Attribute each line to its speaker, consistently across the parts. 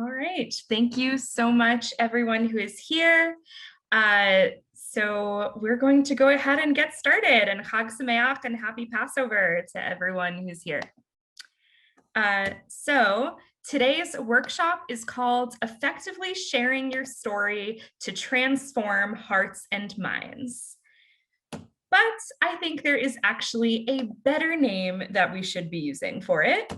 Speaker 1: All right, thank you so much, everyone who is here. So we're going to go ahead and get started, and Chag Sameach and happy Passover to everyone who's here. So today's workshop is called Effectively Sharing Your Story to Transform Hearts and Minds. But I think there is actually a better name that we should be using for it,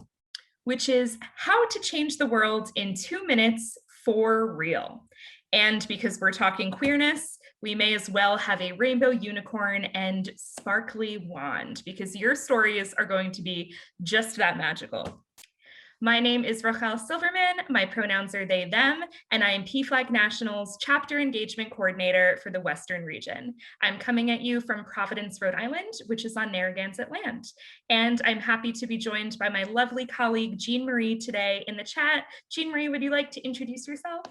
Speaker 1: which is How to Change the World in 2 Minutes for Real. And because we're talking queerness, we may as well have a rainbow unicorn and sparkly wand, because your stories are going to be just that magical. My name is Rakhel Silverman, my pronouns are they, them, and I am PFLAG National's Chapter Engagement Coordinator for the Western region. I'm coming at you from Providence, Rhode Island, which is on Narragansett land. And I'm happy to be joined by my lovely colleague, Jean Marie, today in the chat. Jean Marie, would you like to introduce yourself?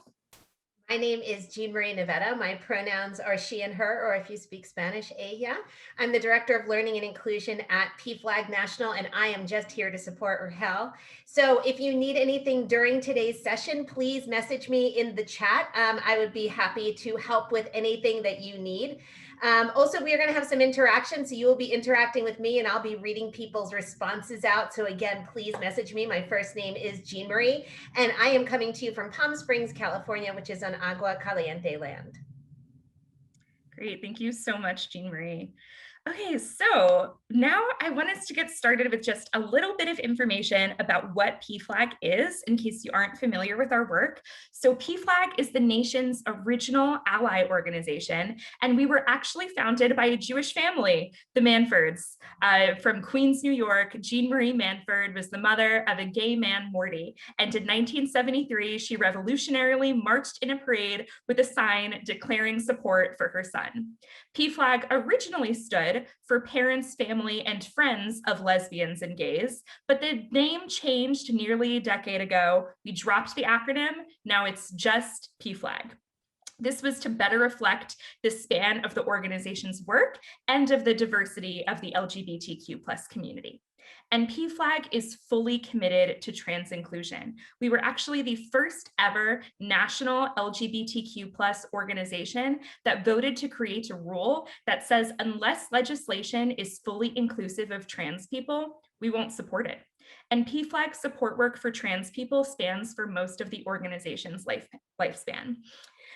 Speaker 2: My name is Jean Marie Nevada. My pronouns are she and her, or if you speak Spanish, ella. I'm the Director of Learning and Inclusion at PFLAG National, and I am just here to support Rakhel. So if you need anything during today's session, please message me in the chat. I would be happy to help with anything that you need. Also, we are going to have some interaction. So you will be interacting with me and I'll be reading people's responses out. So again, please message me. My first name is Jean Marie, and I am coming to you from Palm Springs, California, which is on Agua Caliente land.
Speaker 1: Great, thank you so much, Jean Marie. Okay, so now I want us to get started with just a little bit of information about what PFLAG is, in case you aren't familiar with our work. So PFLAG is the nation's original ally organization, and we were actually founded by a Jewish family, the Manfords. From Queens, New York, Jean Marie Manford was the mother of a gay man, Morty, and in 1973, she revolutionarily marched in a parade with a sign declaring support for her son. PFLAG originally stood for Parents, Family, and Friends of Lesbians and Gays, but the name changed nearly a decade ago. We dropped the acronym, now it's just PFLAG. This was to better reflect the span of the organization's work and of the diversity of the LGBTQ+ community. And PFLAG is fully committed to trans inclusion. We were actually the first ever national LGBTQ+ organization that voted to create a rule that says unless legislation is fully inclusive of trans people, we won't support it. And PFLAG support work for trans people spans for most of the organization's lifespan.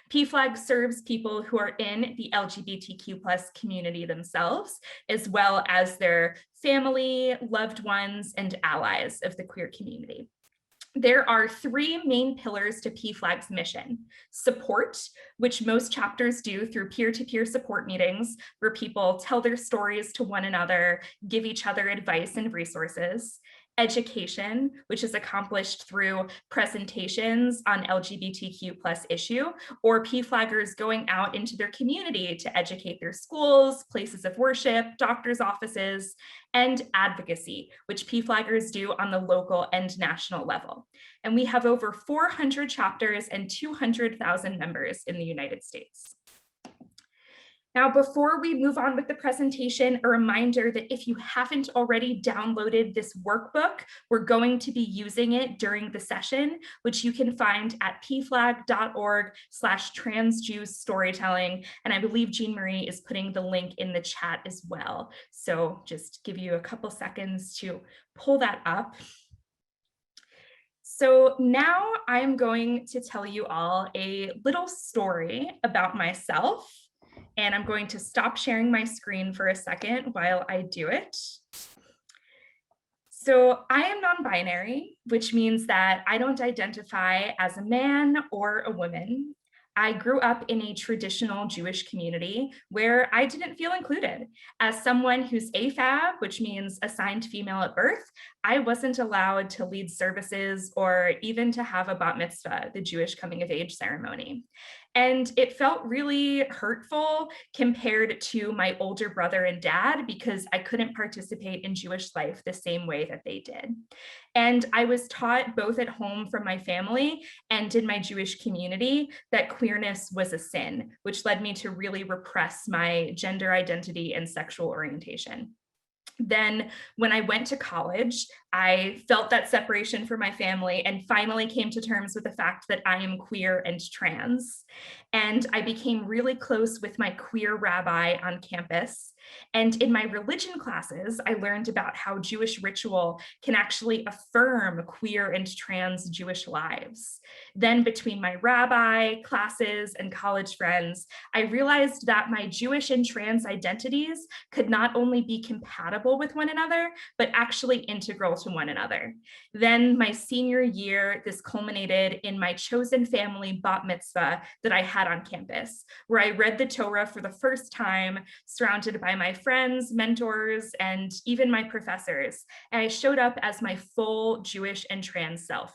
Speaker 1: PFLAG serves people who are in the LGBTQ+ community themselves, as well as their family, loved ones, and allies of the queer community. There are 3 main pillars to PFLAG's mission: support, which most chapters do through peer-to-peer support meetings, where people tell their stories to one another, give each other advice and resources; education, which is accomplished through presentations on LGBTQ+ issue, or PFLAGers going out into their community to educate their schools, places of worship, doctors' offices; and advocacy, which PFLAGers do on the local and national level. And we have over 400 chapters and 200,000 members in the United States. Now, before we move on with the presentation, a reminder that if you haven't already downloaded this workbook, we're going to be using it during the session, which you can find at pflag.org/transjewstorytelling. And I believe Jean Marie is putting the link in the chat as well. So just give you a couple seconds to pull that up. So now I'm going to tell you all a little story about myself. And I'm going to stop sharing my screen for a second while I do it. So I am non-binary, which means that I don't identify as a man or a woman. I grew up in a traditional Jewish community where I didn't feel included. As someone who's AFAB, which means assigned female at birth, I wasn't allowed to lead services or even to have a bat mitzvah, the Jewish coming of age ceremony. And it felt really hurtful compared to my older brother and dad because I couldn't participate in Jewish life the same way that they did. And I was taught both at home from my family and in my Jewish community that queerness was a sin, which led me to really repress my gender identity and sexual orientation. Then when I went to college, I felt that separation from my family and finally came to terms with the fact that I am queer and trans. And I became really close with my queer rabbi on campus. And in my religion classes, I learned about how Jewish ritual can actually affirm queer and trans Jewish lives. Then between my rabbi, classes, and college friends, I realized that my Jewish and trans identities could not only be compatible with one another, but actually integral to one another. Then my senior year, this culminated in my chosen family bat mitzvah that I had on campus, where I read the Torah for the first time, surrounded by my friends, mentors, and even my professors. And I showed up as my full Jewish and trans self.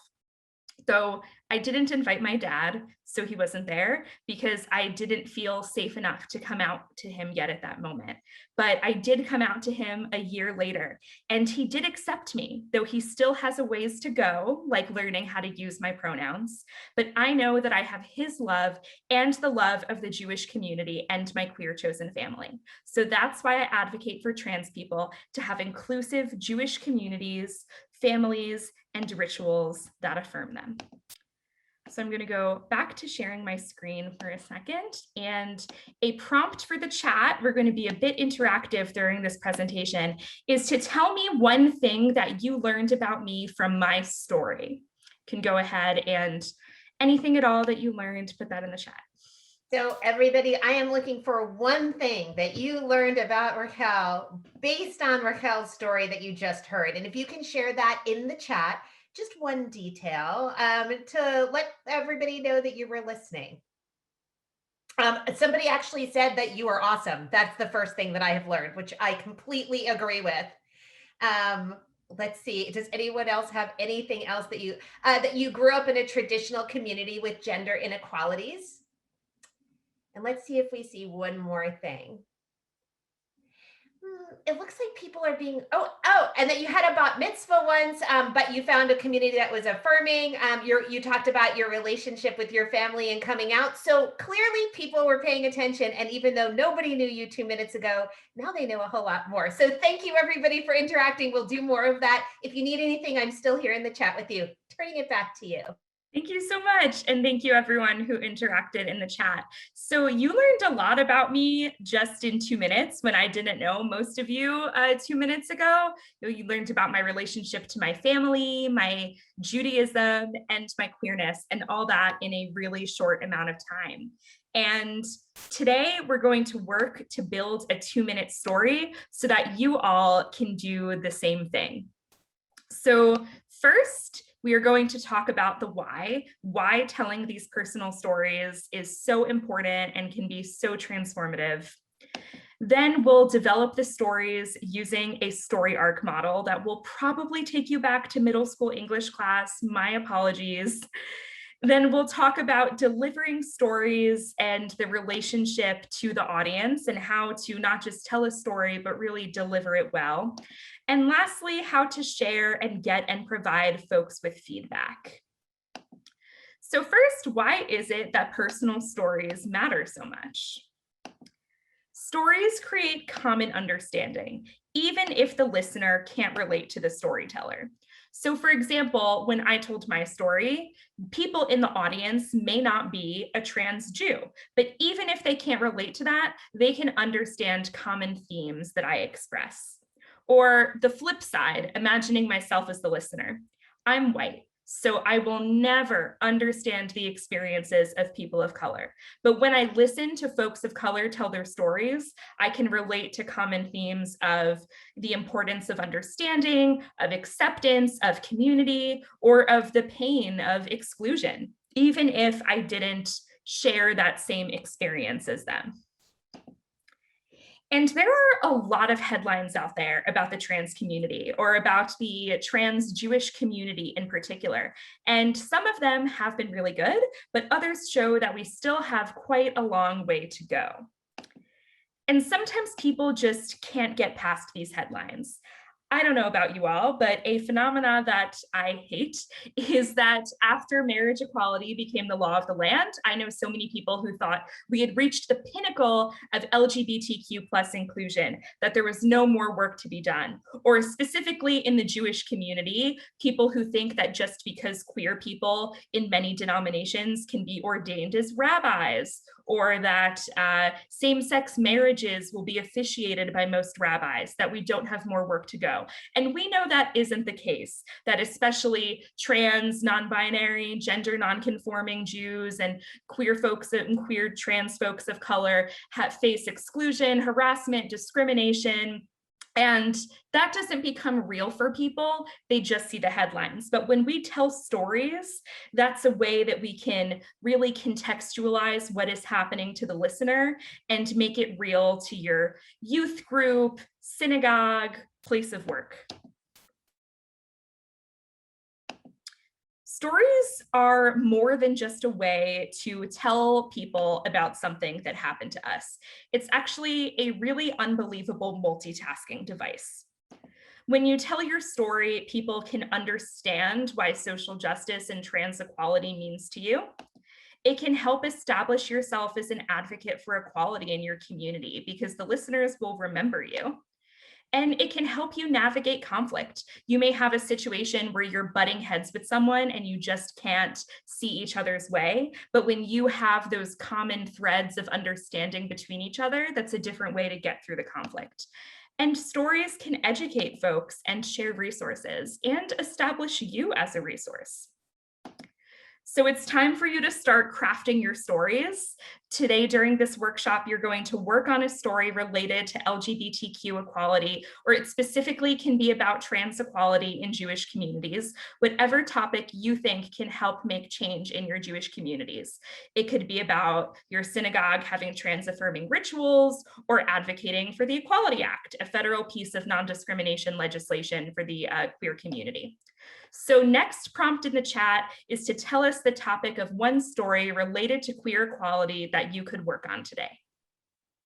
Speaker 1: So I didn't invite my dad, so he wasn't there because I didn't feel safe enough to come out to him yet at that moment. But I did come out to him a year later, and he did accept me, though he still has a ways to go, like learning how to use my pronouns. But I know that I have his love and the love of the Jewish community and my queer chosen family. So that's why I advocate for trans people to have inclusive Jewish communities, families, and rituals that affirm them. So I'm going to go back to sharing my screen for a second, and a prompt for the chat, we're going to be a bit interactive during this presentation, is to tell me one thing that you learned about me from my story. You can go ahead and anything at all that you learned, put that in the chat.
Speaker 2: So everybody, I am looking for one thing that you learned about Rakhel based on Rakhel's story that you just heard. And if you can share that in the chat, just one detail to let everybody know that you were listening. Somebody actually said that you are awesome. That's the first thing that I have learned, which I completely agree with. Let's see, does anyone else have anything else that you grew up in a traditional community with gender inequalities? And let's see if we see one more thing. It looks like people are being, and that you had a bat mitzvah once, but you found a community that was affirming. You talked about your relationship with your family and coming out. So clearly people were paying attention. And even though nobody knew you 2 minutes ago, now they know a whole lot more. So thank you everybody for interacting. We'll do more of that. If you need anything, I'm still here in the chat with you. Turning it back to you.
Speaker 1: Thank you so much. And thank you everyone who interacted in the chat. So you learned a lot about me just in 2 minutes when I didn't know most of you 2 minutes ago. You learned about my relationship to my family, my Judaism, and my queerness, and all that in a really short amount of time. And today we're going to work to build a 2-minute story so that you all can do the same thing. So first, we are going to talk about the why telling these personal stories is so important and can be so transformative. Then we'll develop the stories using a story arc model that will probably take you back to middle school English class. My apologies. Then we'll talk about delivering stories and the relationship to the audience and how to not just tell a story, but really deliver it well. And lastly, how to share and get and provide folks with feedback. So first, why is it that personal stories matter so much? Stories create common understanding, even if the listener can't relate to the storyteller. So for example, when I told my story, people in the audience may not be a trans Jew, but even if they can't relate to that, they can understand common themes that I express. Or the flip side, imagining myself as the listener. I'm white, so I will never understand the experiences of people of color. But when I listen to folks of color tell their stories, I can relate to common themes of the importance of understanding, of acceptance, of community, or of the pain of exclusion, even if I didn't share that same experience as them. And there are a lot of headlines out there about the trans community or about the trans Jewish community in particular. And some of them have been really good, but others show that we still have quite a long way to go. And sometimes people just can't get past these headlines. I don't know about you all, but a phenomena that I hate is that after marriage equality became the law of the land, I know so many people who thought we had reached the pinnacle of LGBTQ plus inclusion, that there was no more work to be done. Or specifically in the Jewish community, people who think that just because queer people in many denominations can be ordained as rabbis, or that same-sex marriages will be officiated by most rabbis, that we don't have more work to go. And we know that isn't the case, that especially trans, non-binary, gender non-conforming Jews and queer folks and queer trans folks of color face exclusion, harassment, discrimination. And that doesn't become real for people. They just see the headlines. But when we tell stories, that's a way that we can really contextualize what is happening to the listener and make it real to your youth group, synagogue, place of work. Stories are more than just a way to tell people about something that happened to us. It's actually a really unbelievable multitasking device. When you tell your story, people can understand why social justice and trans equality means to you. It can help establish yourself as an advocate for equality in your community because the listeners will remember you. And it can help you navigate conflict. You may have a situation where you're butting heads with someone and you just can't see each other's way. But when you have those common threads of understanding between each other, that's a different way to get through the conflict. And stories can educate folks and share resources and establish you as a resource. So it's time for you to start crafting your stories. Today, during this workshop, you're going to work on a story related to LGBTQ equality, or it specifically can be about trans equality in Jewish communities, whatever topic you think can help make change in your Jewish communities. It could be about your synagogue having trans-affirming rituals, or advocating for the Equality Act, a federal piece of non-discrimination legislation for the queer community. So next prompt in the chat is to tell us the topic of one story related to queer equality that you could work on today.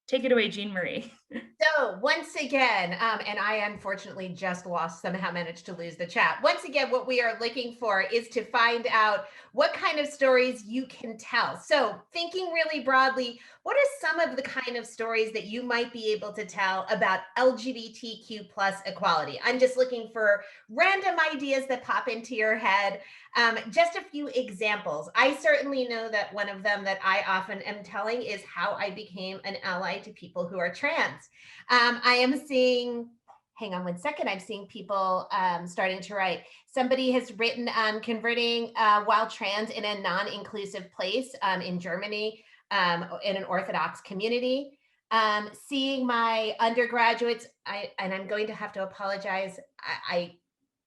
Speaker 1: Take it away, Jean Marie.
Speaker 2: So once again, and I unfortunately just somehow managed to lose the chat. Once again, what we are looking for is to find out what kind of stories you can tell. So thinking really broadly, what are some of the kind of stories that you might be able to tell about LGBTQ plus equality? I'm just looking for random ideas that pop into your head. Just a few examples. I certainly know that one of them that I often am telling is how I became an ally to people who are trans. I am seeing, hang on one second, I'm seeing people starting to write. Somebody has written converting while trans in a non-inclusive place in Germany in an Orthodox community. Seeing my undergraduates, and I'm going to have to apologize, I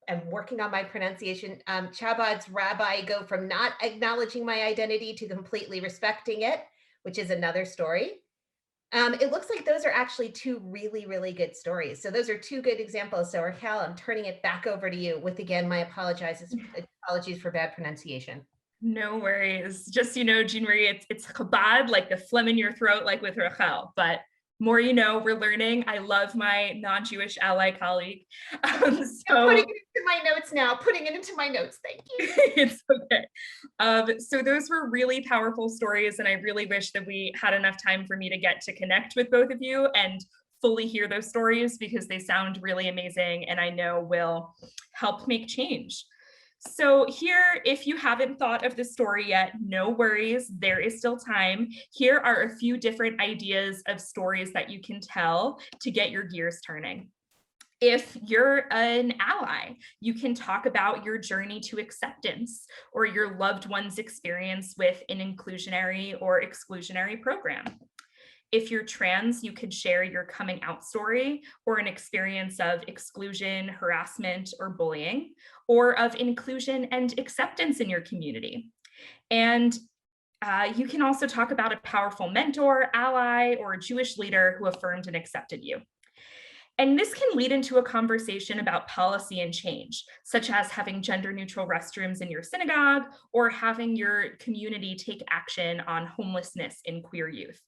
Speaker 2: am working on my pronunciation. Chabad's rabbi go from not acknowledging my identity to completely respecting it, which is another story. It looks like those are actually two really, really good stories. So those are two good examples. So Rakhel, I'm turning it back over to you with, again, my apologies for bad pronunciation.
Speaker 1: No worries. Just, Jean Marie, it's Chabad, like the phlegm in your throat, like with Rakhel, but more you know, we're learning. I love my non-Jewish ally colleague.
Speaker 2: So I'm putting it into my notes now, putting it into my notes. Thank you.
Speaker 1: It's okay. So those were really powerful stories, and I really wish that we had enough time for me to get to connect with both of you and fully hear those stories because they sound really amazing and I know will help make change. So here, if you haven't thought of the story yet, no worries, there is still time. Here are a few different ideas of stories that you can tell to get your gears turning. If you're an ally, you can talk about your journey to acceptance or your loved one's experience with an inclusionary or exclusionary program. If you're trans, you could share your coming out story or an experience of exclusion, harassment, or bullying, or of inclusion and acceptance in your community. And you can also talk about a powerful mentor, ally, or a Jewish leader who affirmed and accepted you. And this can lead into a conversation about policy and change, such as having gender-neutral restrooms in your synagogue or having your community take action on homelessness in queer youth.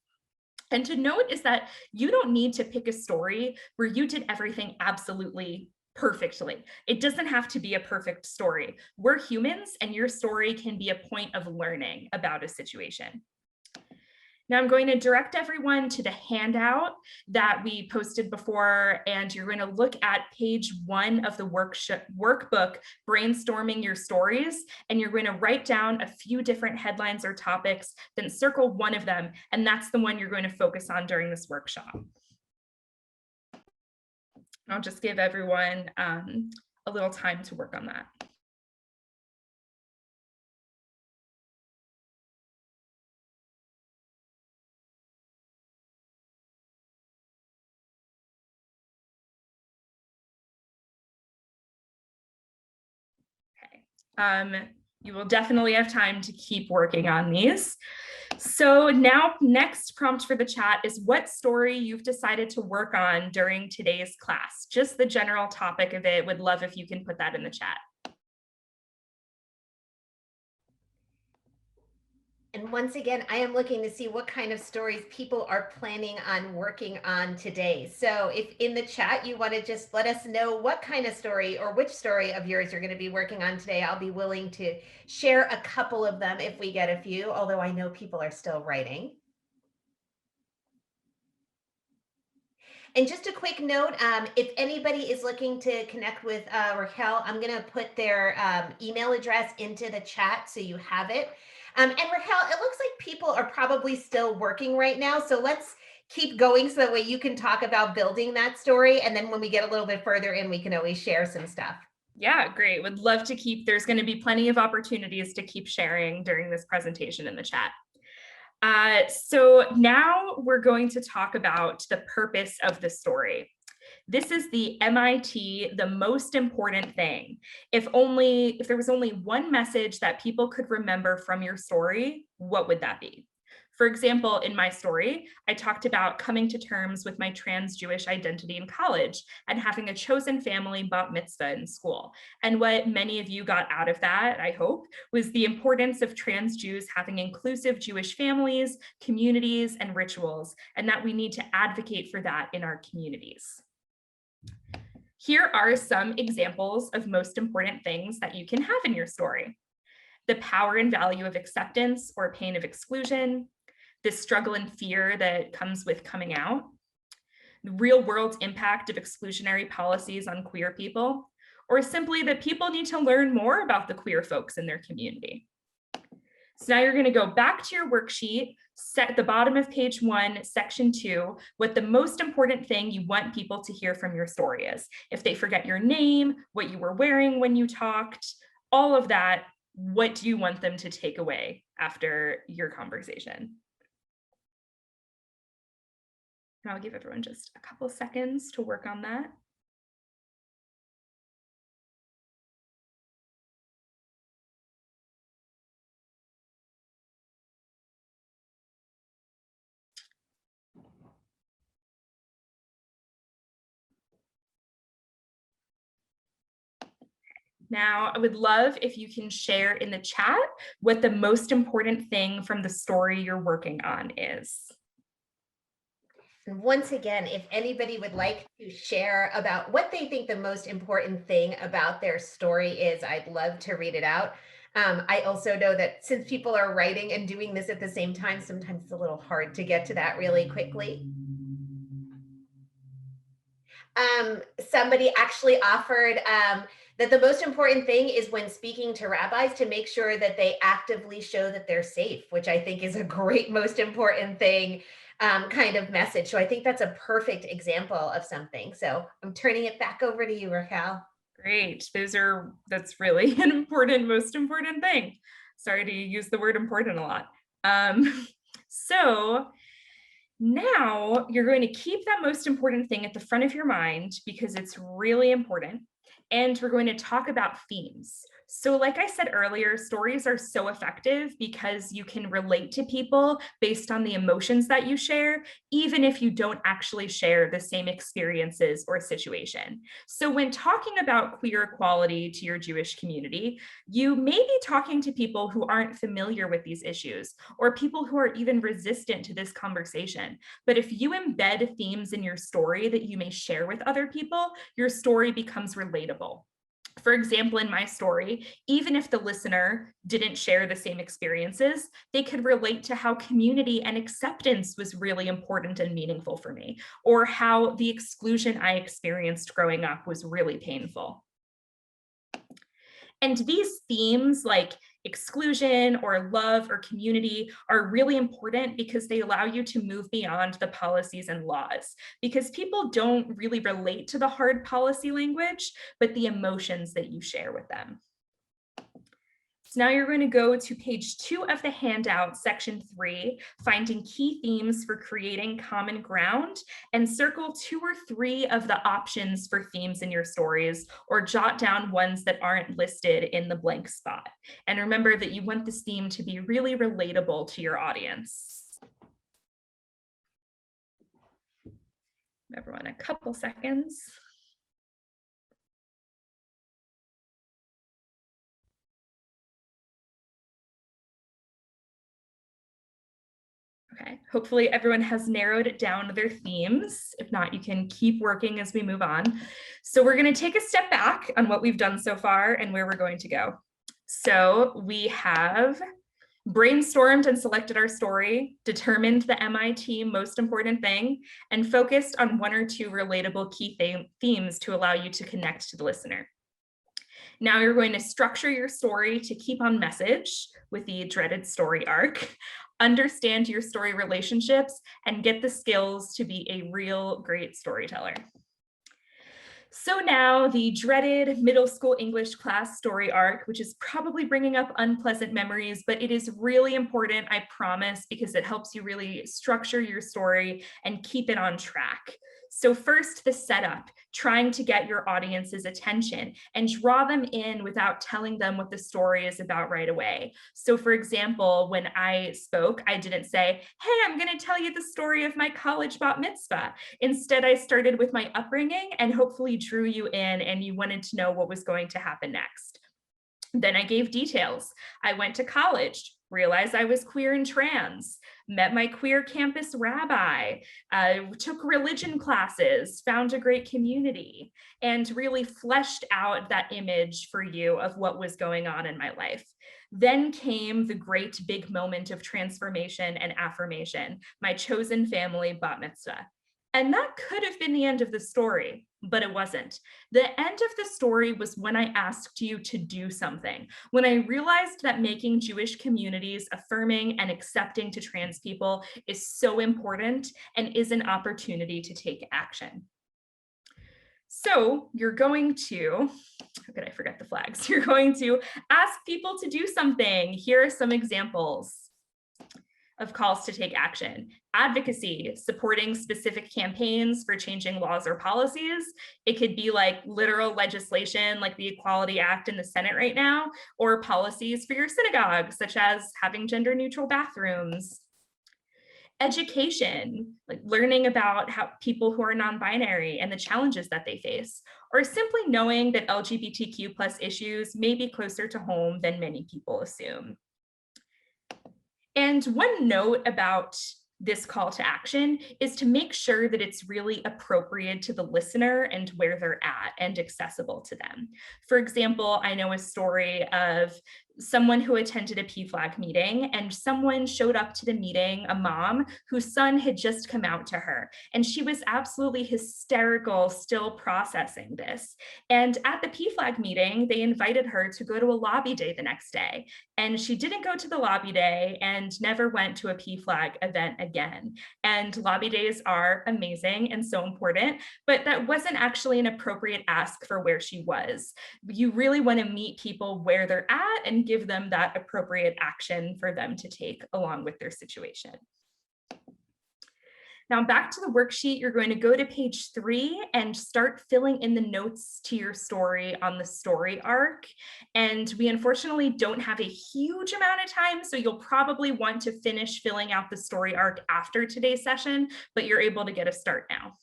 Speaker 1: And to note is that you don't need to pick a story where you did everything absolutely perfectly. It doesn't have to be a perfect story. We're humans, and your story can be a point of learning about a situation. Now I'm going to direct everyone to the handout that we posted before, and you're going to look at page 1 of the workbook, Brainstorming Your Stories, and you're going to write down a few different headlines or topics, then circle one of them, and that's the one you're going to focus on during this workshop. I'll just give everyone a little time to work on that. You will definitely have time to keep working on these. So now, next prompt for the chat is what story you've decided to work on during today's class. Just the general topic of it. Would love if you can put that in the chat.
Speaker 2: And once again, I am looking to see what kind of stories people are planning on working on today. So if in the chat you want to just let us know what kind of story or which story of yours you're going to be working on today, I'll be willing to share a couple of them if we get a few, although I know people are still writing. And just a quick note, if anybody is looking to connect with Rakhel, I'm going to put their email address into the chat so you have it. And Rakhel, it looks like people are probably still working right now. So let's keep going so that way you can talk about building that story. And then when we get a little bit further in, we can always share some stuff.
Speaker 1: Yeah, great. Would love to keep, there's going to be plenty of opportunities to keep sharing during this presentation in the chat. So now we're going to talk about the purpose of the story. This is the MIT, the most important thing. If there was only one message that people could remember from your story, what would that be? For example, in my story, I talked about coming to terms with my trans Jewish identity in college and having a chosen family bat mitzvah in school. And what many of you got out of that, I hope, was the importance of trans Jews having inclusive Jewish families, communities, and rituals, and that we need to advocate for that in our communities. Here are some examples of most important things that you can have in your story. The power and value of acceptance or pain of exclusion, the struggle and fear that comes with coming out, the real world impact of exclusionary policies on queer people, or simply that people need to learn more about the queer folks in their community. So now you're going to go back to your worksheet, set at the bottom of page 1, section 2, what the most important thing you want people to hear from your story is. If they forget your name, what you were wearing when you talked, all of that, what do you want them to take away after your conversation? And I'll give everyone just a couple seconds to work on that. Now, I would love if you can share in the chat what the most important thing from the story you're working on is.
Speaker 2: And once again, if anybody would like to share about what they think the most important thing about their story is, I'd love to read it out. I also know that since people are writing and doing this at the same time, sometimes it's a little hard to get to that really quickly. Somebody actually offered that the most important thing is when speaking to rabbis to make sure that they actively show that they're safe, which I think is a great most important thing kind of message. So I think that's a perfect example of something. So I'm turning it back over to you, Rakhel.
Speaker 1: Great. That's really an important, most important thing. Sorry to use the word important a lot. So now you're going to keep that most important thing at the front of your mind because it's really important. And we're going to talk about themes. So like I said earlier, stories are so effective because you can relate to people based on the emotions that you share, even if you don't actually share the same experiences or situation. So when talking about queer equality to your Jewish community, you may be talking to people who aren't familiar with these issues or people who are even resistant to this conversation. But if you embed themes in your story that you may share with other people, your story becomes relatable. For example, in my story, even if the listener didn't share the same experiences, they could relate to how community and acceptance was really important and meaningful for me, or how the exclusion I experienced growing up was really painful. And these themes like exclusion or love or community are really important because they allow you to move beyond the policies and laws, because people don't really relate to the hard policy language, but the emotions that you share with them. So now you're going to go to page 2 of the handout, section 3, finding key themes for creating common ground, and circle 2 or 3 of the options for themes in your stories, or jot down ones that aren't listed in the blank spot. And remember that you want this theme to be really relatable to your audience. Everyone, a couple seconds. Okay, hopefully everyone has narrowed down their themes. If not, you can keep working as we move on. So we're going to take a step back on what we've done so far and where we're going to go. So we have brainstormed and selected our story, determined the MIT most important thing, and focused on 1 or 2 relatable key themes to allow you to connect to the listener. Now you're going to structure your story to keep on message with the dreaded story arc, understand your story relationships, and get the skills to be a real great storyteller. So now the dreaded middle school English class story arc, which is probably bringing up unpleasant memories, but it is really important, I promise, because it helps you really structure your story and keep it on track. So first, the setup, trying to get your audience's attention and draw them in without telling them what the story is about right away. So for example, when I spoke, I didn't say, hey, I'm going to tell you the story of my college bat mitzvah. Instead, I started with my upbringing and hopefully drew you in and you wanted to know what was going to happen next. Then I gave details. I went to college, realized I was queer and trans, met my queer campus rabbi, took religion classes, found a great community, and really fleshed out that image for you of what was going on in my life. Then came the great big moment of transformation and affirmation, my chosen family bat mitzvah. And that could have been the end of the story, but it wasn't. The end of the story was when I asked you to do something, when I realized that making Jewish communities affirming and accepting to trans people is so important and is an opportunity to take action. So you're going to, how could I forget the flags? You're going to ask people to do something. Here are some examples of calls to take action. Advocacy, supporting specific campaigns for changing laws or policies. It could be like literal legislation like the Equality Act in the Senate right now, or policies for your synagogue, such as having gender neutral bathrooms. Education, like learning about how people who are non-binary and the challenges that they face, or simply knowing that LGBTQ+ issues may be closer to home than many people assume. And one note about this call to action is to make sure that it's really appropriate to the listener and where they're at and accessible to them. For example, I know a story of someone who attended a PFLAG meeting, and someone showed up to the meeting, a mom whose son had just come out to her, and she was absolutely hysterical, still processing this. And at the PFLAG meeting, they invited her to go to a lobby day the next day, and she didn't go to the lobby day and never went to a PFLAG event again. And lobby days are amazing and so important, but that wasn't actually an appropriate ask for where she was. You really want to meet people where they're at and give them that appropriate action for them to take along with their situation. Now back to the worksheet, you're going to go to page 3 and start filling in the notes to your story on the story arc. And we unfortunately don't have a huge amount of time, so you'll probably want to finish filling out the story arc after today's session, but you're able to get a start now.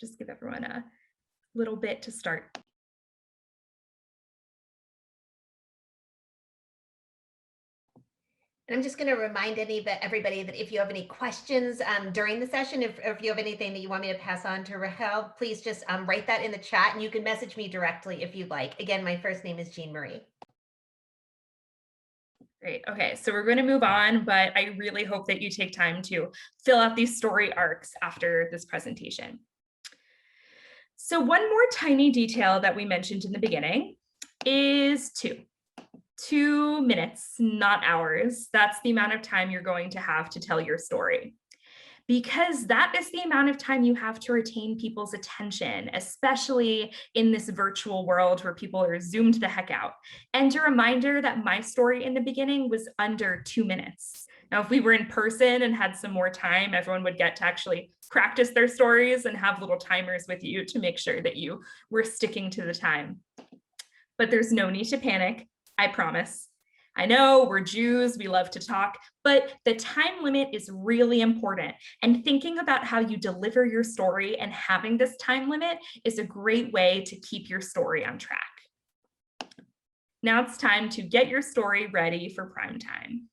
Speaker 1: Just give everyone a little bit to start.
Speaker 2: And I'm just going to remind everybody that if you have any questions during the session, if you have anything that you want me to pass on to Rakhel, please just write that in the chat, and you can message me directly if you'd like. Again, my first name is Jean Marie.
Speaker 1: Great. Okay, so we're going to move on, but I really hope that you take time to fill out these story arcs after this presentation. So one more tiny detail that we mentioned in the beginning is 2 minutes, not hours. That's the amount of time you're going to have to tell your story, because that is the amount of time you have to retain people's attention, especially in this virtual world where people are zoomed the heck out. And a reminder that my story in the beginning was under 2 minutes. Now, if we were in person and had some more time, everyone would get to actually practice their stories and have little timers with you to make sure that you were sticking to the time. But there's no need to panic, I promise. I know we're Jews, we love to talk, but the time limit is really important. And thinking about how you deliver your story and having this time limit is a great way to keep your story on track. Now it's time to get your story ready for prime time.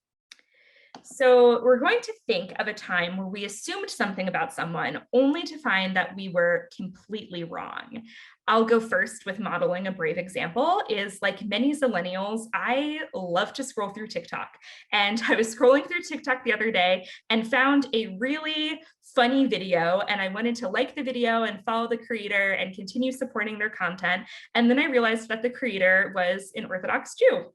Speaker 1: So we're going to think of a time where we assumed something about someone only to find that we were completely wrong. I'll go first with modeling a brave example. Is like many Zillennials, I love to scroll through TikTok. And I was scrolling through TikTok the other day and found a really funny video, and I wanted to like the video and follow the creator and continue supporting their content. And then I realized that the creator was an Orthodox Jew.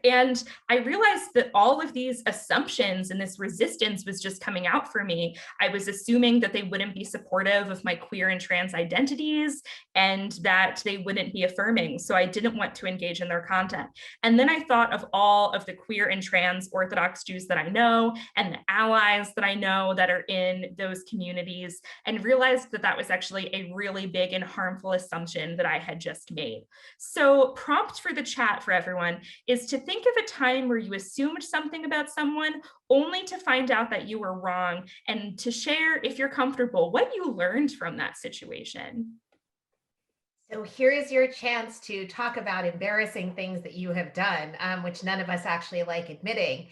Speaker 1: And I realized that all of these assumptions and this resistance was just coming out for me. I was assuming that they wouldn't be supportive of my queer and trans identities and that they wouldn't be affirming. So I didn't want to engage in their content. And then I thought of all of the queer and trans Orthodox Jews that I know and the allies that I know that are in those communities, and realized that that was actually a really big and harmful assumption that I had just made. So prompt for the chat for everyone is to think of a time where you assumed something about someone only to find out that you were wrong, and to share, if you're comfortable, what you learned from that situation.
Speaker 2: So here is your chance to talk about embarrassing things that you have done, which none of us actually like admitting,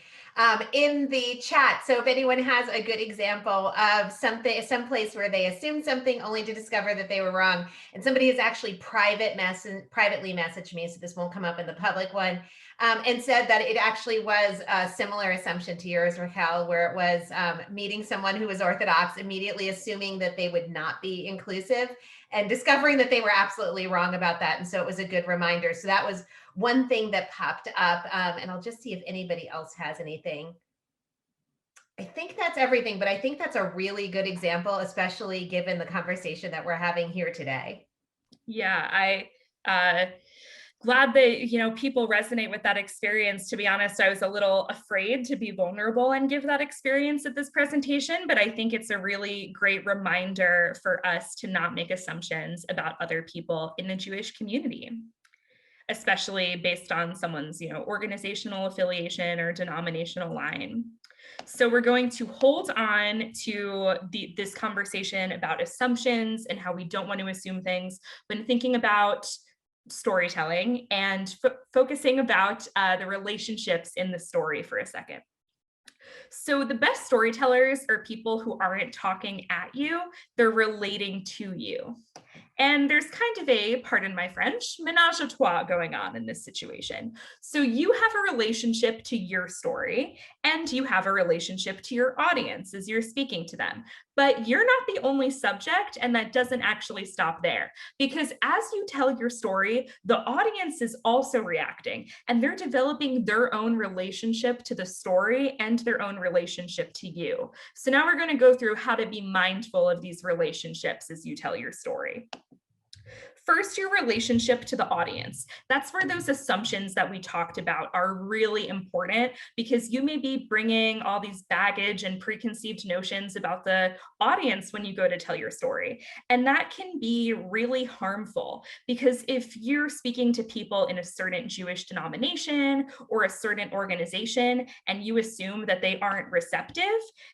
Speaker 2: in the chat. So if anyone has a good example of someplace where they assumed something only to discover that they were wrong, and somebody has actually privately messaged me, so this won't come up in the public one, and said that it actually was a similar assumption to yours, Rakhel, where it was meeting someone who was Orthodox, immediately assuming that they would not be inclusive, and discovering that they were absolutely wrong about that. And so it was a good reminder. So that was one thing that popped up. And I'll just see if anybody else has anything. I think that's everything, but I think that's a really good example, especially given the conversation that we're having here today.
Speaker 1: Yeah, glad that people resonate with that experience. To be honest, I was a little afraid to be vulnerable and give that experience at this presentation, but I think it's a really great reminder for us to not make assumptions about other people in the Jewish community, especially based on someone's organizational affiliation or denominational line. So we're going to hold on to this conversation about assumptions and how we don't want to assume things when thinking about storytelling, and focusing about the relationships in the story for a second. So the best storytellers are people who aren't talking at you, they're relating to you. And there's kind of a, pardon my French, ménage à trois going on in this situation. So you have a relationship to your story, and you have a relationship to your audience as you're speaking to them. But you're not the only subject, and that doesn't actually stop there. Because as you tell your story, the audience is also reacting, and they're developing their own relationship to the story and their own relationship to you. So now we're going to go through how to be mindful of these relationships as you tell your story. First, your relationship to the audience. That's where those assumptions that we talked about are really important, because you may be bringing all these baggage and preconceived notions about the audience when you go to tell your story. And that can be really harmful, because if you're speaking to people in a certain Jewish denomination or a certain organization and you assume that they aren't receptive,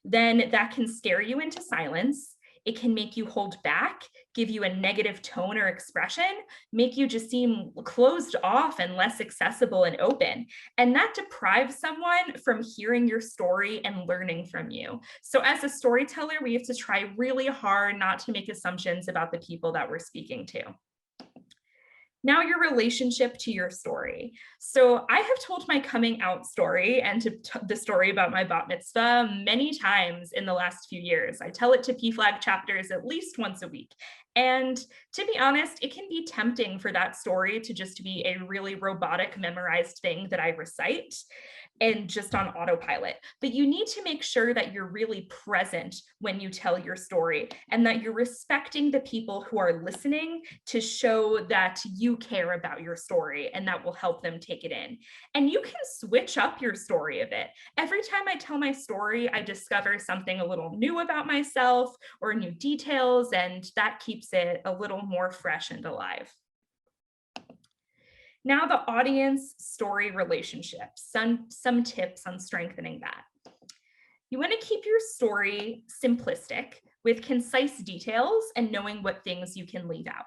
Speaker 1: then that can scare you into silence. It can make you hold back, give you a negative tone or expression, make you just seem closed off and less accessible and open. And that deprives someone from hearing your story and learning from you. So as a storyteller, we have to try really hard not to make assumptions about the people that we're speaking to. Now, your relationship to your story. So I have told my coming out story and the story about my bat mitzvah many times in the last few years. I tell it to PFLAG chapters at least once a week. And to be honest, it can be tempting for that story to just be a really robotic, memorized thing that I recite and just on autopilot. But you need to make sure that you're really present when you tell your story and that you're respecting the people who are listening to show that you care about your story, and that will help them take it in. And you can switch up your story a bit. Every time I tell my story, I discover something a little new about myself or new details, and that keeps it a little more fresh and alive. Now, the audience story relationship, some tips on strengthening that. You want to keep your story simplistic with concise details and knowing what things you can leave out.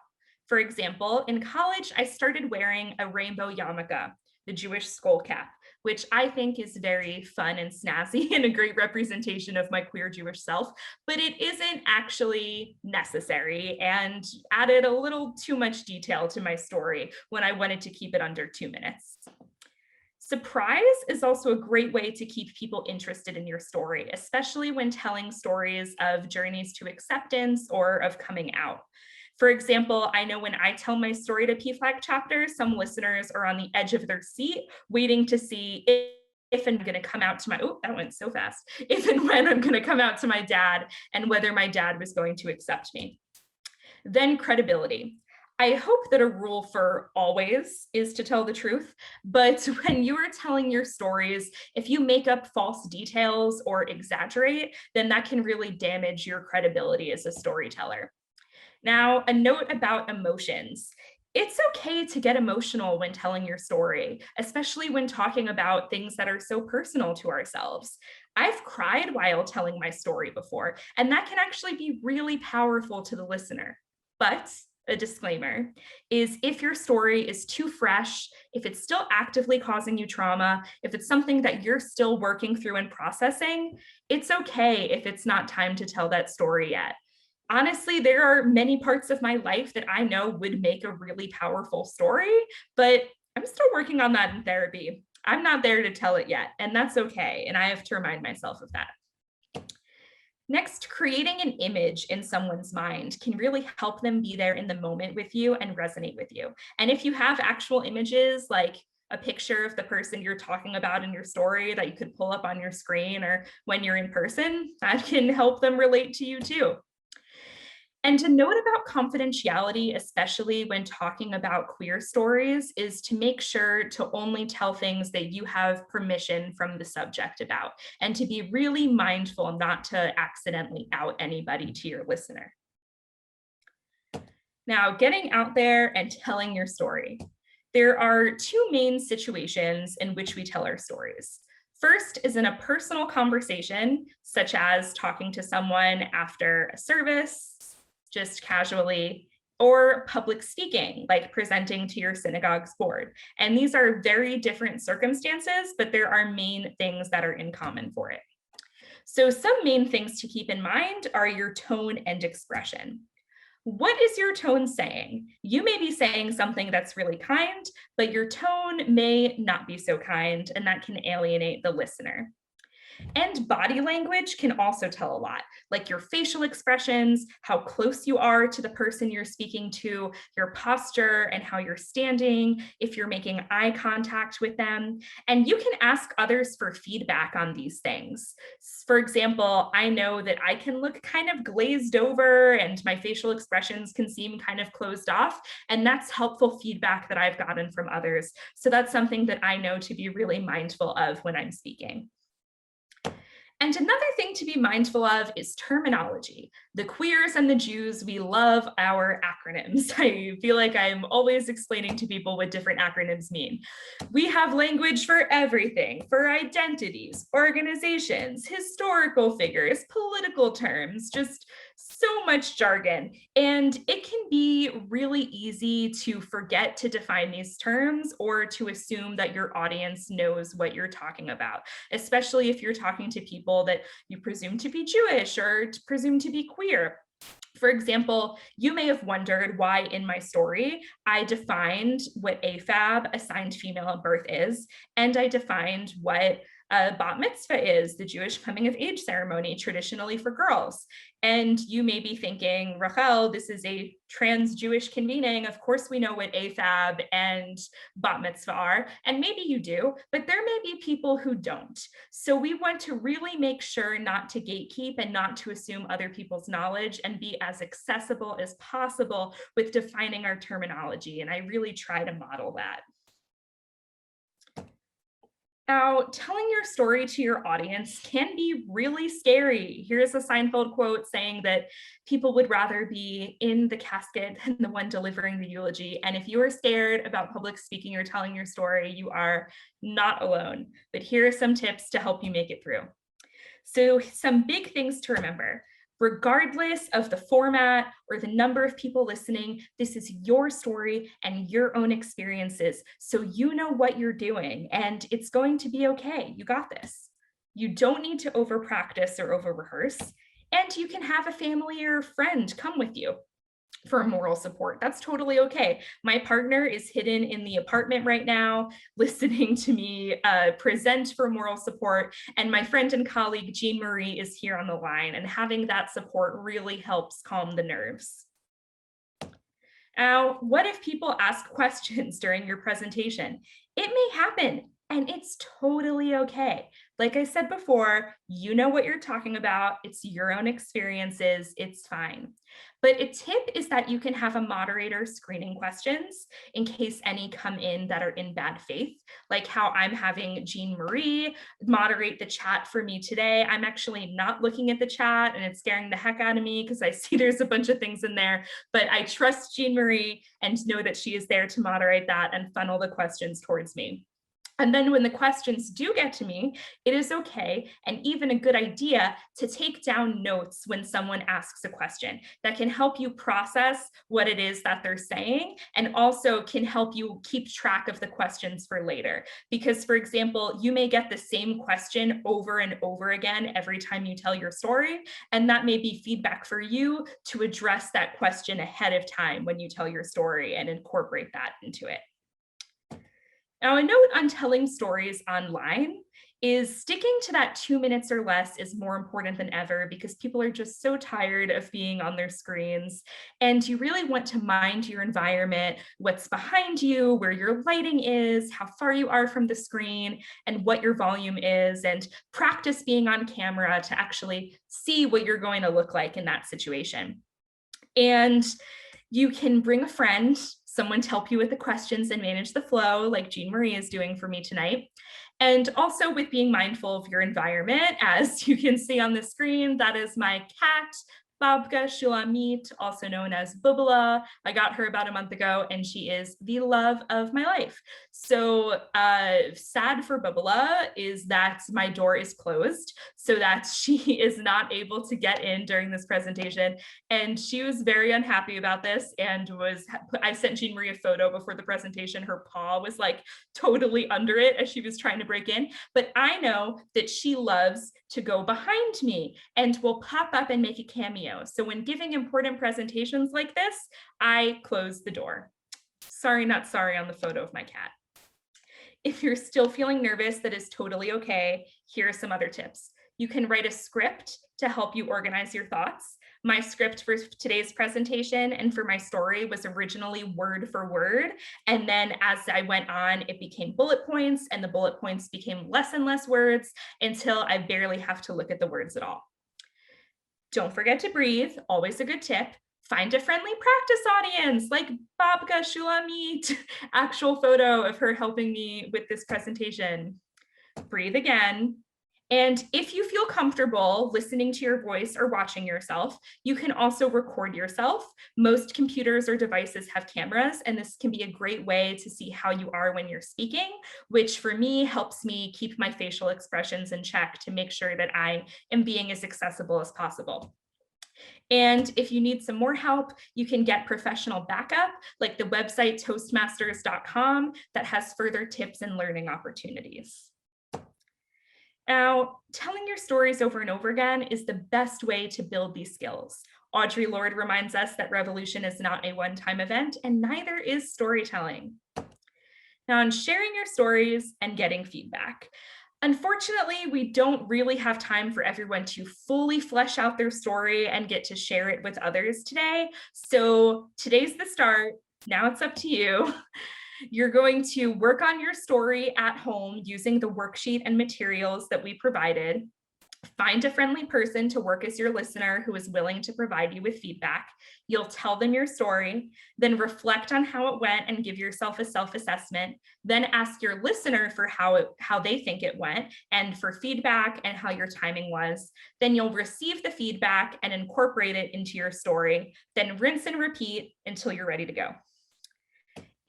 Speaker 1: For example, in college, I started wearing a rainbow yarmulke, the Jewish skull cap, which I think is very fun and snazzy and a great representation of my queer Jewish self, but it isn't actually necessary and added a little too much detail to my story when I wanted to keep it under 2 minutes. Surprise is also a great way to keep people interested in your story, especially when telling stories of journeys to acceptance or of coming out. For example, I know when I tell my story to PFLAG chapters, some listeners are on the edge of their seat waiting to see if I'm going to come out to my, oh, that went so fast, if and when I'm going to come out to my dad and whether my dad was going to accept me. Then credibility. I hope that a rule for always is to tell the truth, but when you are telling your stories, if you make up false details or exaggerate, then that can really damage your credibility as a storyteller. Now, a note about emotions. It's okay to get emotional when telling your story, especially when talking about things that are so personal to ourselves. I've cried while telling my story before, and that can actually be really powerful to the listener. But a disclaimer is if your story is too fresh, if it's still actively causing you trauma, if it's something that you're still working through and processing, it's okay if it's not time to tell that story yet. Honestly, there are many parts of my life that I know would make a really powerful story, but I'm still working on that in therapy. I'm not there to tell it yet, and that's okay. And I have to remind myself of that. Next, creating an image in someone's mind can really help them be there in the moment with you and resonate with you. And if you have actual images like a picture of the person you're talking about in your story that you could pull up on your screen or when you're in person, that can help them relate to you too. And to note about confidentiality, especially when talking about queer stories, is to make sure to only tell things that you have permission from the subject about, and to be really mindful not to accidentally out anybody to your listener. Now, getting out there and telling your story. There are two main situations in which we tell our stories. First is in a personal conversation, such as talking to someone after a service, just casually, or public speaking, like presenting to your synagogue's board. And these are very different circumstances, but there are main things that are in common for it. So some main things to keep in mind are your tone and expression. What is your tone saying? You may be saying something that's really kind, but your tone may not be so kind, and that can alienate the listener. And body language can also tell a lot, like your facial expressions, how close you are to the person you're speaking to, your posture and how you're standing, if you're making eye contact with them. And you can ask others for feedback on these things. For example, I know that I can look kind of glazed over and my facial expressions can seem kind of closed off. And that's helpful feedback that I've gotten from others. So that's something that I know to be really mindful of when I'm speaking. And another thing to be mindful of is terminology. The queers and the Jews, we love our acronyms. I feel like I'm always explaining to people what different acronyms mean. We have language for everything, for identities, organizations, historical figures, political terms, just so much jargon. And it can be really easy to forget to define these terms or to assume that your audience knows what you're talking about, especially if you're talking to people that you presume to be Jewish or presume to be queer. For example, you may have wondered why in my story I defined what AFAB, assigned female at birth, is, and I defined what a bat mitzvah is, the Jewish coming of age ceremony traditionally for girls. And you may be thinking, Rakhel, this is a trans-Jewish convening. Of course we know what AFAB and bat mitzvah are, and maybe you do, but there may be people who don't. So we want to really make sure not to gatekeep and not to assume other people's knowledge and be as accessible as possible with defining our terminology. And I really try to model that. Now, telling your story to your audience can be really scary. Here's a Seinfeld quote saying that people would rather be in the casket than the one delivering the eulogy. And if you are scared about public speaking or telling your story, you are not alone. But here are some tips to help you make it through. So some big things to remember. Regardless of the format or the number of people listening, this is your story and your own experiences. So you know what you're doing and it's going to be okay. You got this. You don't need to over practice or over rehearse. And you can have a family or friend come with you for moral support. That's totally okay. My partner is hidden in the apartment right now, listening to me present for moral support. And my friend and colleague, Jean Marie, is here on the line, and having that support really helps calm the nerves. Now, what if people ask questions during your presentation? It may happen, and it's totally okay. Like I said before, you know what you're talking about. It's your own experiences. It's fine. But a tip is that you can have a moderator screening questions in case any come in that are in bad faith, like how I'm having Jean Marie moderate the chat for me today. I'm actually not looking at the chat and it's scaring the heck out of me because I see there's a bunch of things in there, but I trust Jean Marie and know that she is there to moderate that and funnel the questions towards me. And then when the questions do get to me, it is okay and even a good idea to take down notes when someone asks a question that can help you process what it is that they're saying and also can help you keep track of the questions for later. Because, for example, you may get the same question over and over again every time you tell your story, and that may be feedback for you to address that question ahead of time when you tell your story and incorporate that into it. Now, a note on telling stories online is sticking to that 2 minutes or less is more important than ever because people are just so tired of being on their screens. And you really want to mind your environment, what's behind you, where your lighting is, how far you are from the screen, and what your volume is, and practice being on camera to actually see what you're going to look like in that situation. And you can bring a friend, someone to help you with the questions and manage the flow, like Jean Marie is doing for me tonight. And also with being mindful of your environment, as you can see on the screen, that is my cat, Babka Shulamit, also known as Bubala. I got her about a month ago and she is the love of my life. So sad for Bubala is that my door is closed so that she is not able to get in during this presentation. And she was very unhappy about this and I sent Jean Marie a photo before the presentation. Her paw was like totally under it as she was trying to break in. But I know that she loves to go behind me and will pop up and make a cameo. So when giving important presentations like this, I close the door. Sorry, not sorry on the photo of my cat. If you're still feeling nervous, that is totally okay. Here are some other tips. You can write a script to help you organize your thoughts. My script for today's presentation and for my story was originally word for word. And then as I went on, it became bullet points, and the bullet points became less and less words until I barely have to look at the words at all. Don't forget to breathe, always a good tip. Find a friendly practice audience like Babka Shulamit, actual photo of her helping me with this presentation. Breathe again. And if you feel comfortable listening to your voice or watching yourself, you can also record yourself. Most computers or devices have cameras, and this can be a great way to see how you are when you're speaking, which for me helps me keep my facial expressions in check to make sure that I am being as accessible as possible. And if you need some more help, you can get professional backup, like the website toastmasters.com that has further tips and learning opportunities. Now, telling your stories over and over again is the best way to build these skills. Audre Lorde reminds us that revolution is not a one-time event, and neither is storytelling. Now, on sharing your stories and getting feedback. Unfortunately, we don't really have time for everyone to fully flesh out their story and get to share it with others today. So today's the start. Now it's up to you. You're going to work on your story at home using the worksheet and materials that we provided. Find a friendly person to work as your listener who is willing to provide you with feedback. You'll tell them your story, then reflect on how it went and give yourself a self-assessment. Then ask your listener for how they think it went and for feedback and how your timing was. Then you'll receive the feedback and incorporate it into your story. Then rinse and repeat until you're ready to go.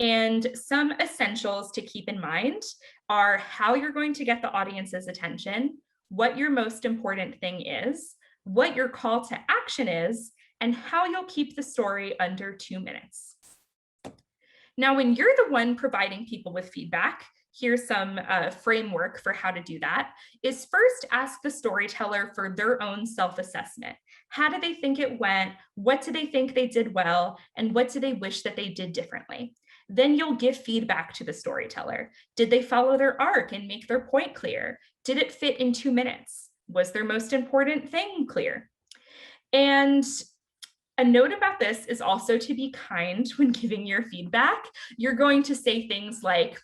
Speaker 1: And some essentials to keep in mind are how you're going to get the audience's attention, what your most important thing is, what your call to action is, and how you'll keep the story under 2 minutes. Now, when you're the one providing people with feedback, here's some framework for how to do that, is first ask the storyteller for their own self-assessment. How do they think it went? What do they think they did well? And what do they wish that they did differently? Then you'll give feedback to the storyteller. Did they follow their arc and make their point clear? Did it fit in 2 minutes? Was their most important thing clear? And a note about this is also to be kind when giving your feedback. You're going to say things like,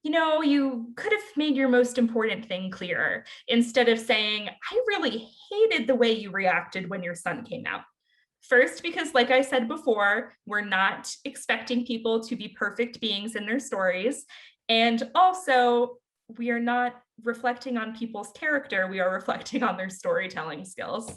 Speaker 1: you know, you could have made your most important thing clearer, instead of saying, I really hated the way you reacted when your son came out. First, because like I said before, we're not expecting people to be perfect beings in their stories. And also, we are not reflecting on people's character, we are reflecting on their storytelling skills.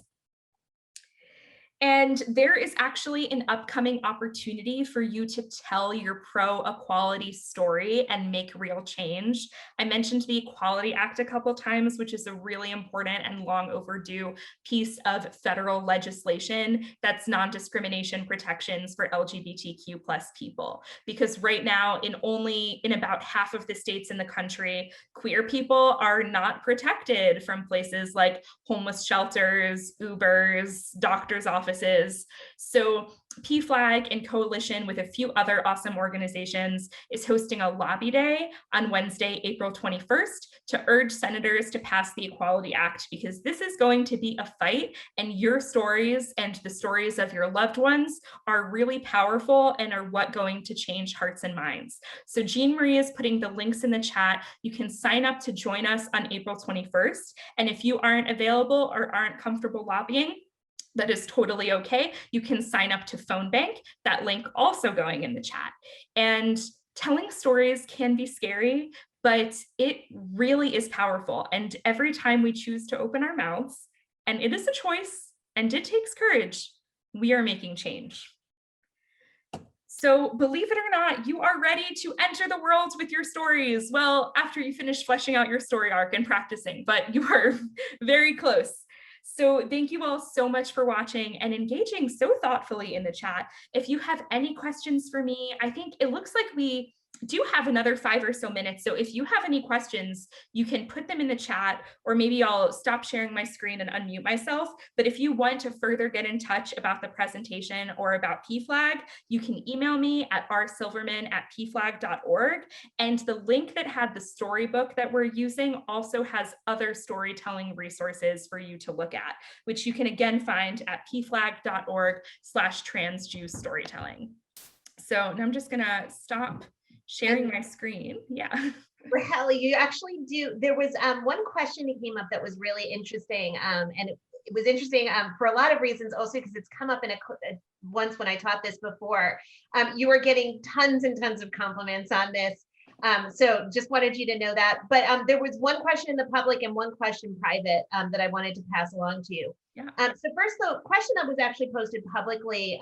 Speaker 1: And there is actually an upcoming opportunity for you to tell your pro-equality story and make real change. I mentioned the Equality Act a couple times, which is a really important and long overdue piece of federal legislation that's non-discrimination protections for LGBTQ+ people. Because right now, in about half of the states in the country, queer people are not protected from places like homeless shelters, Ubers, doctors' offices. So PFLAG, in coalition with a few other awesome organizations, is hosting a lobby day on Wednesday, April 21st, to urge senators to pass the Equality Act, because this is going to be a fight, and your stories and the stories of your loved ones are really powerful and are what going to change hearts and minds. So Jean Marie is putting the links in the chat. You can sign up to join us on April 21st. And if you aren't available or aren't comfortable lobbying, that is totally okay. You can sign up to Phone Bank, that link also going in the chat. And telling stories can be scary, but it really is powerful. And every time we choose to open our mouths, and it is a choice, and it takes courage, we are making change. So believe it or not, you are ready to enter the world with your stories. Well, after you finish fleshing out your story arc and practicing, but you are very close. So thank you all so much for watching and engaging so thoughtfully in the chat. If you have any questions for me, I think it looks like we do have another 5 or so minutes. So if you have any questions, you can put them in the chat, or maybe I'll stop sharing my screen and unmute myself. But if you want to further get in touch about the presentation or about PFLAG, you can email me at rsilverman@pflag.org. And the link that had the storybook that we're using also has other storytelling resources for you to look at, which you can again find at pflag.org/transjewstorytelling. So now I'm just gonna stop sharing my screen. Yeah.
Speaker 2: Rakhel, you actually do. There was one question that came up that was really interesting, and it was interesting for a lot of reasons, also because it's come up in once when I taught this before. You were getting tons and tons of compliments on this, so just wanted you to know that. But there was one question in the public and one question private that I wanted to pass along to you.
Speaker 1: Yeah.
Speaker 2: So first, the question that was actually posted publicly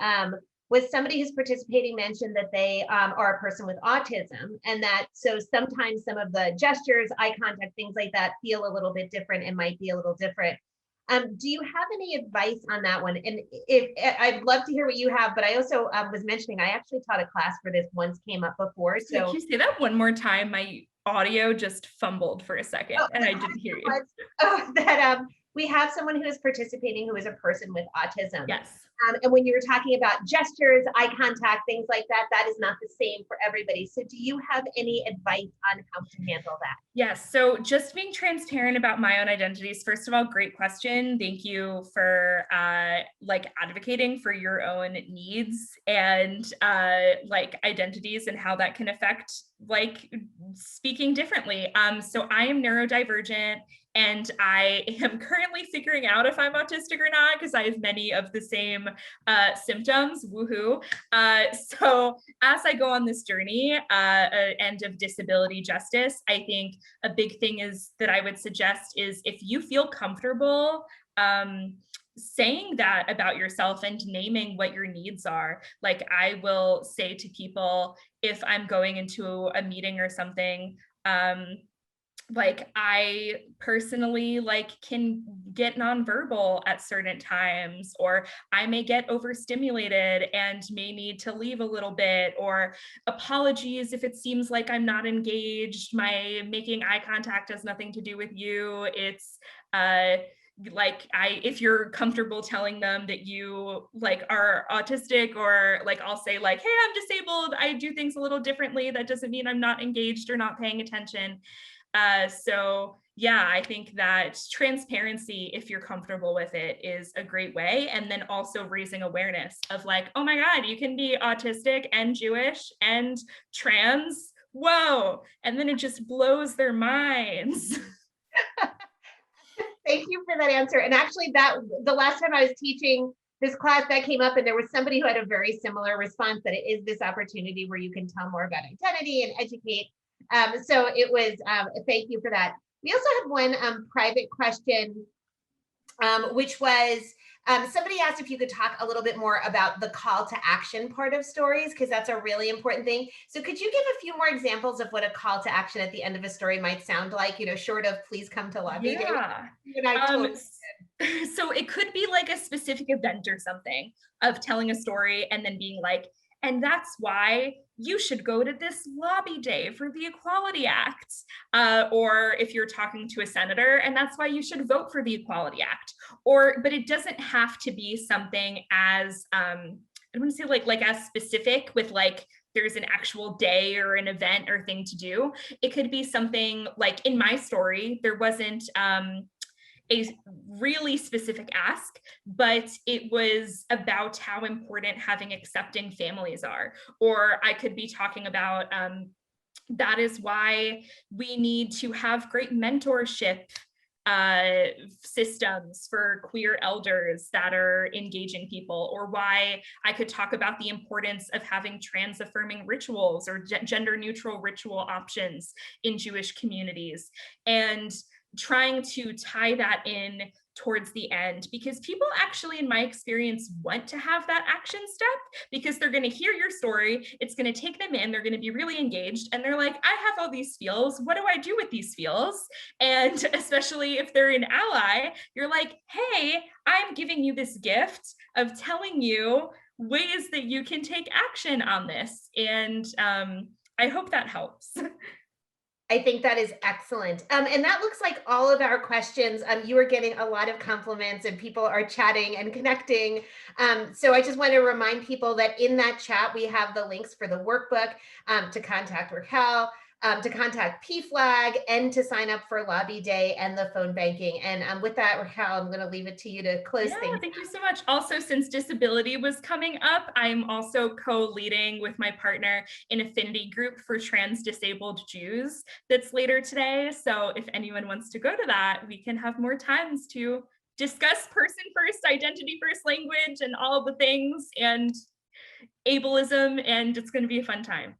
Speaker 2: was somebody who's participating mentioned that they are a person with autism, and that so sometimes some of the gestures, eye contact, things like that feel a little bit different and might be a little different. Do you have any advice on that one? And if I'd love to hear what you have, but I also was mentioning I actually taught a class for this once, came up before. So
Speaker 1: can you say that one more time? My audio just fumbled for a second and I didn't hear you.
Speaker 2: That we have someone who is participating who is a person with autism.
Speaker 1: Yes.
Speaker 2: And when you were talking about gestures, eye contact, things like that, that is not the same for everybody. So do you have any advice on how to handle that?
Speaker 1: Yes. So just being transparent about my own identities. First of all, great question. Thank you for advocating for your own needs and identities and how that can affect speaking differently. So I am neurodivergent. And I am currently figuring out if I'm autistic or not, because I have many of the same symptoms, woohoo. So as I go on this journey and of disability justice, I think a big thing is that I would suggest is if you feel comfortable saying that about yourself and naming what your needs are. Like I will say to people, if I'm going into a meeting or something, I personally can get nonverbal at certain times, or I may get overstimulated and may need to leave a little bit, or apologies if it seems like I'm not engaged. My making eye contact has nothing to do with you. It's if you're comfortable telling them that you are autistic, or I'll say hey, I'm disabled, I do things a little differently, that doesn't mean I'm not engaged or not paying attention. So yeah, I think that transparency, if you're comfortable with it, is a great way. And then also raising awareness of oh my God, you can be autistic and Jewish and trans. Whoa. And then it just blows their minds.
Speaker 2: Thank you for that answer. And actually the last time I was teaching this class, that came up and there was somebody who had a very similar response, that it is this opportunity where you can tell more about identity and educate. So it was, thank you for that. We also had one private question, which was, somebody asked if you could talk a little bit more about the call to action part of stories, because that's a really important thing. So could you give a few more examples of what a call to action at the end of a story might sound like, short of please come to lobby day?
Speaker 1: So it could be a specific event or something of telling a story and then being and that's why you should go to this lobby day for the Equality Act. Or if you're talking to a senator, and that's why you should vote for the Equality Act. But it doesn't have to be something as, I don't want to say as specific with there's an actual day or an event or thing to do. It could be something in my story, there wasn't, a really specific ask, but it was about how important having accepting families are. Or I could be talking about that is why we need to have great mentorship systems for queer elders that are engaging people, or why I could talk about the importance of having trans affirming rituals or gender neutral ritual options in Jewish communities, and trying to tie that in towards the end, because people actually, in my experience, want to have that action step, because they're going to hear your story, it's going to take them in, they're going to be really engaged, and they're like, I have all these feels, what do I do with these feels? And especially if they're an ally, you're like, hey, I'm giving you this gift of telling you ways that you can take action on this. And I hope that helps.
Speaker 2: I think that is excellent. And that looks like all of our questions. You are getting a lot of compliments and people are chatting and connecting. So I just want to remind people that in that chat, we have the links for the workbook, to contact Rakhel, to contact PFLAG, and to sign up for Lobby Day and the phone banking. And with that, Rakhel, I'm going to leave it to you to close
Speaker 1: Yeah,
Speaker 2: things.
Speaker 1: thank you so much. Also, since disability was coming up, I'm also co-leading with my partner an affinity group for trans disabled Jews that's later today. So if anyone wants to go to that, we can have more times to discuss person first, identity first language, and all the things, and ableism, and it's going to be a fun time.